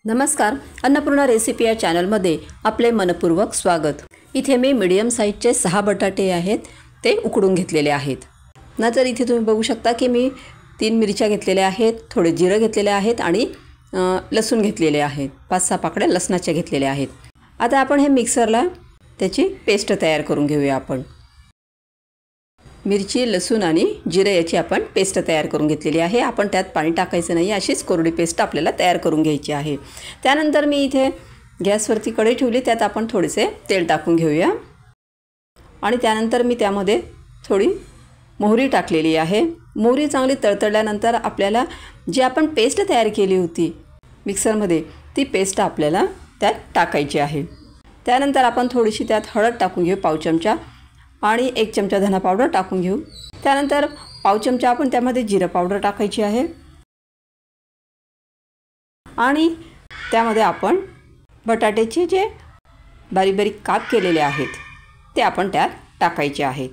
नमस्कार, अन्नपूर्णा रेसिपी या चॅनलमध्ये आपले मनपूर्वक स्वागत। इथे मी मीडियम साइजचे 6 बटाटे आहेत ते उकडून घेतलेले आहेत। नंतर इथे तुम्ही बघू शकता की मी 3 मिरच्या घेतलेल्या आहेत, थोडे जिरे घेतलेले आहेत आणि लसूण घेतलेले आहेत, 5-6 पाकळ्या लसणाच्या घेतलेल्या आहेत। आता आपण हे मिक्सरला त्याची पेस्ट तयार करून घेऊया। आपण मिरची, लसूण आणि जिरे याची आपण पेस्ट तयार करून घेतलेली आहे। आपण त्यात पाणी टाकायचं नाही, अशीच कोरडी पेस्ट आपल्याला तयार करून घ्यायची आहे। त्यानंतर मी इथे गॅसवरती कढई ठेवली, त्यात आपण थोडेसे तेल टाकून घेऊया आणि त्यानंतर मी त्यामध्ये थोडी मोहरी टाकलेली आहे। मोहरी चांगली तळतळल्यानंतर आपल्याला जी आपण पेस्ट तयार केली होती मिक्सरमध्ये, ती पेस्ट आपल्याला त्यात टाकायची आहे। त्यानंतर आपण थोडीशी त्यात हळद टाकून घेऊ, पाव चमचा, आणि 1 चमचा धना पावडर टाकून घेऊ। त्यानंतर पाव चमचा आपण त्यामध्ये जिरा पावडर टाकायची आहे आणि त्यामध्ये आपण बटाट्याचे जे बारीक बारीक काप केलेले आहेत ते आपण त्यात टाकायचे आहेत।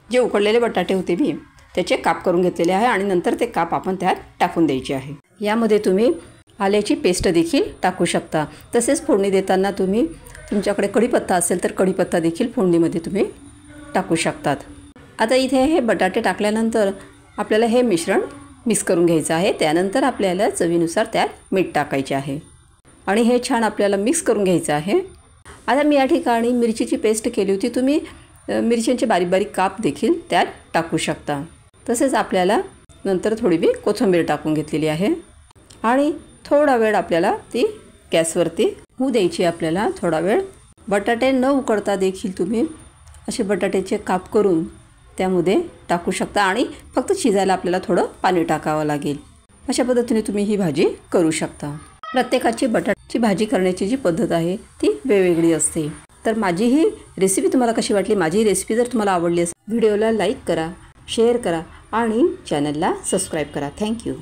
जे उकडलेले बटाटे होते मी त्याचे काप करून घेतलेले आहे आणि नंतर ते काप आपण त्यात टाकून द्यायचे आहे। यामध्ये तुम्ही आल्याची पेस्ट देखील टाकू शकता। तसेच फोडणी देताना तुम्ही तुमच्याकडे कढीपत्ता असेल तर कढीपत्ता देखील फोडणीमध्ये तुम्ही टाकू शकतात। आता इथे हे बटाटे टाकल्यानंतर आपल्याला हे मिश्रण मिक्स करून घ्यायचं आहे। त्यानंतर आपल्याला चवीनुसार त्यात मीठ टाकायचे आहे आणि हे छान आपल्याला मिक्स करून घ्यायचं आहे। आता मी या ठिकाणी मिरचीची पेस्ट केली होती, तुम्ही मिरच्यांचे बारीक बारीक काप देखील त्यात टाकू शकता। तसेच आपल्याला नंतर थोडी मी कोथिंबीर टाकून घेतलेली आहे आणि थोडा वेळ आपल्याला ती गॅसवरती होऊ द्यायची। आपल्याला थोडा वेळ बटाटे न उकडता देखील तुम्ही असे बटाट्याचे काप करून त्यामध्ये टाकू शकता आणि फक्त शिजायला आपल्याला थोडं पाणी टाकावं लागेल। अशा पद्धतीने तुम्ही ही भाजी करू शकता। प्रत्येकाची बटाट्याची भाजी करण्याची जी पद्धत आहे ती वेगवेगळी असते। तर माझी ही रेसिपी तुम्हाला कशी वाटली? माझी रेसिपी जर तुम्हाला आवडली असेल व्हिडिओला लाईक करा, शेअर करा आणि चॅनलला सबस्क्राईब करा। थँक्यू।